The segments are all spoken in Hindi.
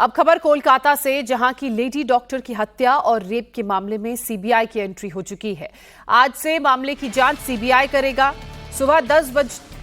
अब खबर कोलकाता से, जहां की लेडी डॉक्टर की हत्या और रेप के मामले में सीबीआई की एंट्री हो चुकी है। आज से मामले की जांच सीबीआई करेगा। सुबह 10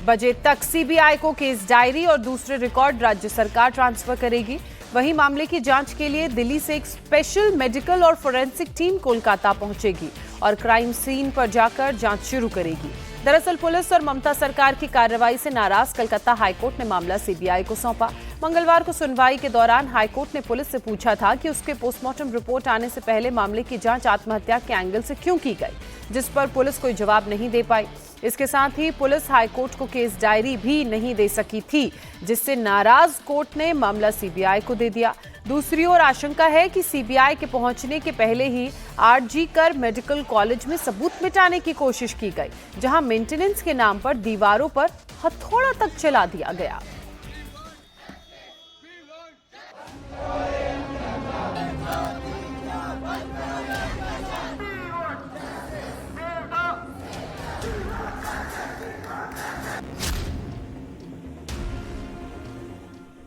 बजे तक सीबीआई को केस डायरी और दूसरे रिकॉर्ड राज्य सरकार ट्रांसफर करेगी। वहीं मामले की जांच के लिए दिल्ली से एक स्पेशल मेडिकल और फोरेंसिक टीम कोलकाता पहुंचेगी और क्राइम सीन पर जाकर जांच शुरू करेगी। दरअसल पुलिस और ममता सरकार की कार्रवाई से नाराज कलकत्ता हाईकोर्ट ने मामला सीबीआई को सौंपा। मंगलवार को सुनवाई के दौरान हाईकोर्ट ने पुलिस से पूछा था कि उसके पोस्टमार्टम रिपोर्ट आने से पहले मामले की जांच आत्महत्या के एंगल से क्यों की गई, जिस पर पुलिस कोई जवाब नहीं दे पाई। इसके साथ ही पुलिस हाईकोर्ट को केस डायरी भी नहीं दे सकी थी, जिससे नाराज कोर्ट ने मामला सीबीआई को दे दिया। दूसरी ओर आशंका है कि सीबीआई के पहुंचने के पहले ही आरजी कर मेडिकल कॉलेज में सबूत मिटाने की कोशिश की गई, जहां मेंटेनेंस के नाम पर दीवारों पर हथौड़ा तक चला दिया गया।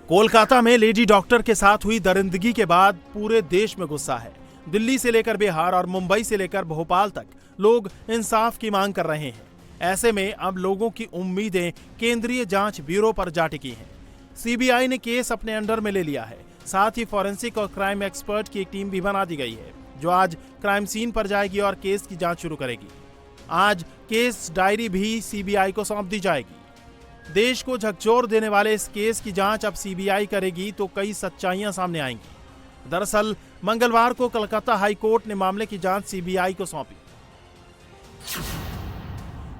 कोलकाता में लेडी डॉक्टर के साथ हुई दरिंदगी के बाद पूरे देश में गुस्सा है। दिल्ली से लेकर बिहार और मुंबई से लेकर भोपाल तक लोग इंसाफ की मांग कर रहे हैं। ऐसे में अब लोगों की उम्मीदें केंद्रीय जांच ब्यूरो पर जा टिकी हैं। सीबीआई ने केस अपने अंडर में ले लिया है। साथ ही फॉरेंसिक और क्राइम एक्सपर्ट की एक टीम भी बना दी गई है, जो आज क्राइम सीन पर जाएगी और केस की जांच शुरू करेगी। आज केस डायरी भी सीबीआई को सौंप दी जाएगी। देश को झकझोर देने वाले इस केस की जांच अब सीबीआई करेगी तो कई सच्चाइयां सामने आएंगी। दरअसल मंगलवार को कलकत्ता हाई कोर्ट ने मामले की जांच सीबीआई को सौंपी।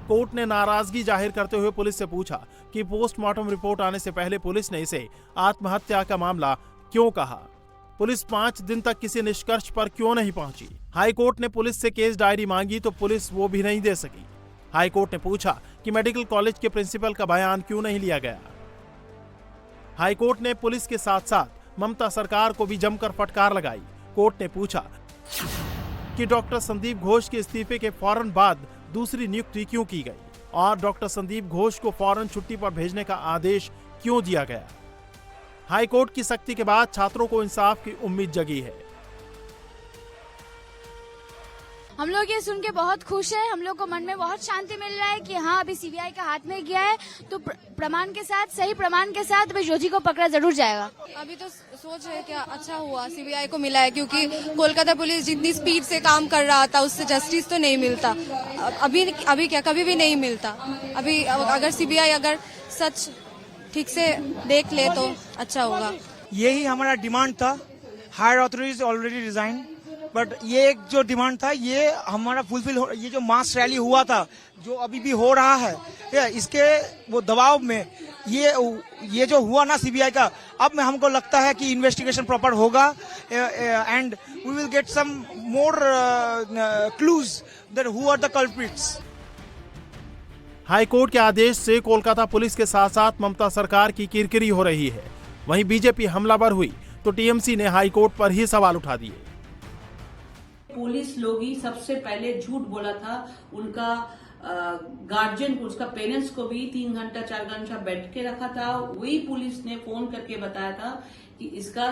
कोर्ट ने नाराजगी जाहिर करते हुए पुलिस से पूछा कि पोस्टमार्टम रिपोर्ट आने से पहले पुलिस ने इसे आत्महत्या का मामला क्यों कहा। पुलिस 5 दिन तक किसी निष्कर्ष पर क्यों नहीं पहुंची। हाई कोर्ट ने पुलिस से केस डायरी मांगी तो पुलिस वो भी नहीं दे सकी। हाई कोर्ट ने पूछा कि मेडिकल कॉलेज के प्रिंसिपल का बयान क्यों नहीं लिया गया। हाई कोर्ट ने पुलिस के साथ साथ ममता सरकार को भी जमकर फटकार लगाई। कोर्ट ने पूछा कि डॉक्टर संदीप घोष के इस्तीफे के फौरन बाद दूसरी नियुक्ति क्यों की गई और डॉक्टर संदीप घोष को फौरन छुट्टी पर भेजने का आदेश क्यों दिया गया। हाई कोर्ट की सख्ती के बाद छात्रों को इंसाफ की उम्मीद जगी है। हम लोग ये सुन के बहुत खुश है। हम लोग को मन में बहुत शांति मिल रहा है कि हाँ, अभी सीबीआई का हाथ में गया है तो प्रमाण के साथ, सही प्रमाण के साथ अभी जोजी को पकड़ा जरूर जाएगा। अभी तो सोच रहे क्या अच्छा हुआ सीबीआई को मिला है, क्योंकि कोलकाता पुलिस जितनी स्पीड से काम कर रहा था उससे जस्टिस तो नहीं मिलता। अभी क्या कभी भी नहीं मिलता। अभी अगर सीबीआई अगर सच ठीक से देख ले तो अच्छा होगा। यही हमारा डिमांड था। Higher authorities already resign, but ये एक जो डिमांड था ये हमारा फुलफिल हो। ये जो मास रैली हुआ था, जो अभी भी हो रहा है, इसके वो दबाव में ये जो हुआ ना सीबीआई का, अब में हमको लगता है कि इन्वेस्टिगेशन प्रॉपर होगा and we will get some more clues that who are the culprits. High court के आदेश से कोलकाता पुलिस के साथ साथ ममता सरकार की किरकिरी हो रही है। वहीं बीजेपी हमलावर हुई तो टीएमसी ने हाई कोर्ट पर ही सवाल उठा दिए। पुलिस लोग ही सबसे पहले झूठ बोला था। उनका गार्जियन को, उसका पेरेंट्स को भी 3 घंटा 4 घंटा बैठ के रखा था। वही पुलिस ने फोन करके बताया था कि इसका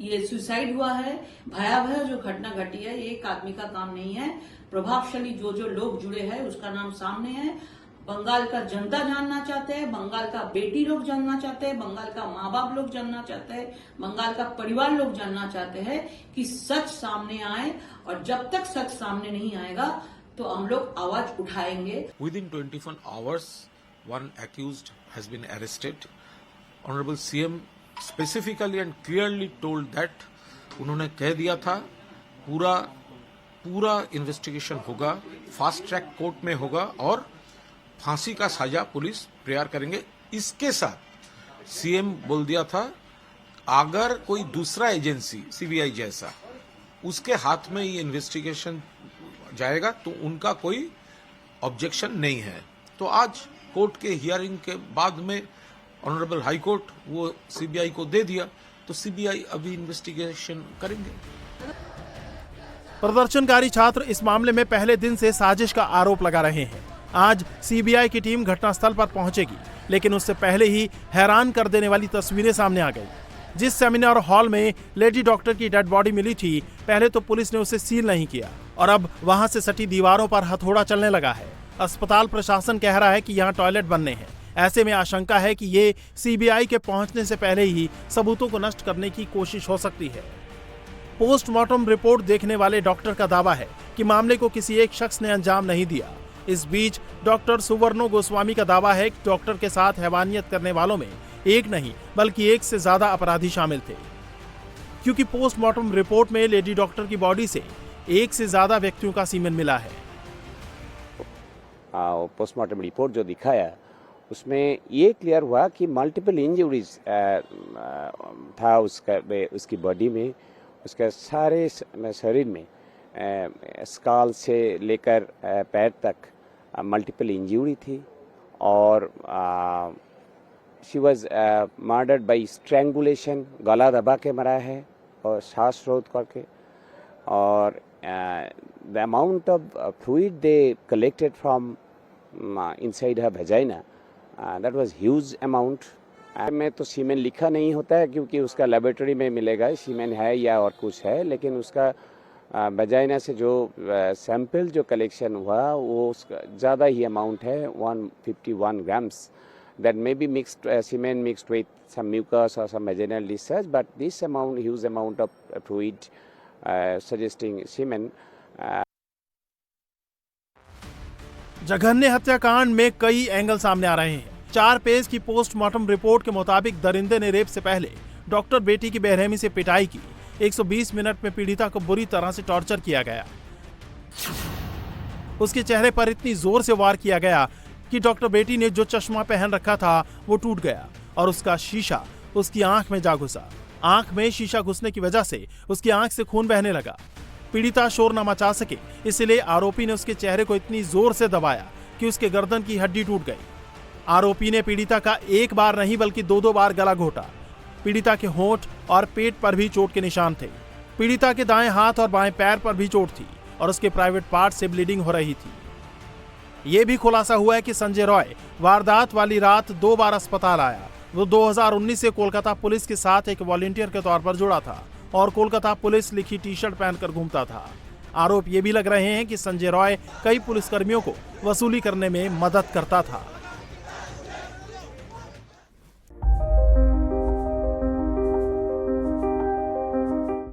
ये सुसाइड हुआ है। भयावह जो घटना घटी है, ये एक आदमी का काम नहीं है। प्रभावशाली जो लोग जुड़े हैं उसका नाम सामने है। बंगाल का जनता जानना चाहते हैं, बंगाल का बेटी लोग जानना चाहते हैं, बंगाल का माँ बाप लोग जानना चाहते हैं, बंगाल का परिवार लोग जानना चाहते हैं कि सच सामने आए। और जब तक सच सामने नहीं आएगा तो हम लोग आवाज उठाएंगे। Within 24 hours, one accused has been arrested. Honorable CM specifically and clearly told that उन्होंने कह दिया था पूरा इन्वेस्टिगेशन होगा, फास्ट ट्रैक कोर्ट में होगा और फांसी का सजा पुलिस तैयार करेंगे। इसके साथ सीएम बोल दिया था अगर कोई दूसरा एजेंसी सीबीआई जैसा उसके हाथ में ये इन्वेस्टिगेशन जाएगा तो उनका कोई ऑब्जेक्शन नहीं है। तो आज कोर्ट के हियरिंग के बाद में ऑनरेबल हाई कोर्ट वो सीबीआई को दे दिया, तो सीबीआई अभी इन्वेस्टिगेशन करेंगे। प्रदर्शनकारी छात्र इस मामले में पहले दिन से साजिश का आरोप लगा रहे हैं। आज सीबीआई की टीम घटनास्थल पर पहुंचेगी, लेकिन उससे पहले ही हैरान कर देने वाली तस्वीरें सामने आ गई। जिस सेमिनार हॉल में लेडी डॉक्टर की डेड बॉडी मिली थी, पहले तो पुलिस ने उसे सील नहीं किया और अब वहां से सटी दीवारों पर हथौड़ा चलने लगा है। अस्पताल प्रशासन कह रहा है कि यहाँ टॉयलेट बनने हैं। ऐसे में आशंका है कि ये सीबीआई के पहुंचने से पहले ही सबूतों को नष्ट करने की कोशिश हो सकती है। पोस्टमार्टम रिपोर्ट देखने वाले डॉक्टर का दावा है कि मामले को किसी एक शख्स ने अंजाम नहीं दिया। इस बीच डॉक्टर सुवर्णो गोस्वामी का दावा है कि डॉक्टर के साथ हैवानियत करने वालों में एक नहीं बल्कि एक से ज्यादा अपराधी शामिल थे, क्योंकि पोस्टमार्टम रिपोर्ट में लेडी डॉक्टर की बॉडी से एक से ज्यादा व्यक्तियों का सीमेन मिला है। पोस्टमार्टम रिपोर्ट जो दिखाया उसमें ये क्लियर हुआ कि मल्टीपल इंजरीज था उसकी बॉडी में, उसके सारे शरीर में स्काल से लेकर पैर तक मल्टीपल इंजरी थी और she was murdered by strangulation, गला दबा के मरा है और सांस रोक करके। और the amount of fluid they collected from inside her vagina, that was huge amount. में तो सीमेन लिखा नहीं होता है क्योंकि उसका लेबोरेटरी में मिलेगा सीमेन है या और कुछ है, लेकिन उसका वेजाइना से जो सैंपल जो कलेक्शन हुआ वो उसका ज़्यादा ही अमाउंट है, 151 grams. That may be mixed semen mixed with some mucus or some vaginal discharge, but this amount, huge amount of fluid suggesting semen. जघन्य हत्याकांड में कई एंगल सामने आ रहे हैं। 4 पेज की पोस्टमार्टम रिपोर्ट के मुताबिक दरिंदे ने रेप से पहले डॉक्टर बेटी की बेरहमी से पिटाई की। 120 मिनट में पीड़िता को बुरी तरह से टॉर्चर किया गया। उसके चेहरे पर इतनी जोर से वार किया गया कि डॉक्टर बेटी ने जो चश्मा पहन रखा था वो टूट गया और उसका शीशा उसकी आंख में जा घुसा। आंख में शीशा घुसने की वजह से उसकी आंख से खून बहने लगा। पीड़िता शोर न मचा सके, इसलिए आरोपी ने उसके चेहरे को इतनी जोर से दबाया कि उसके गर्दन की हड्डी टूट गई। आरोपी ने पीड़िता का एक बार नहीं बल्कि 2 बार गला घोटा। पीड़िता के होंठ और पेट पर भी चोट के निशान थे। पीड़िता के दाएं हाथ और बाएं पैर पर भी चोट थी और उसके प्राइवेट पार्ट से ब्लीडिंग हो रही थी। यह भी खुलासा हुआ है कि संजय रॉय वारदात वाली रात 2 बार अस्पताल आया। वो 2019 से कोलकाता पुलिस के साथ एक वॉलंटियर के तौर पर जुड़ा था और कोलकाता पुलिस लिखी टी-शर्ट पहनकर घूमता था। आरोप ये भी लग रहे हैं कि संजय रॉय कई पुलिसकर्मियों को वसूली करने में मदद करता था।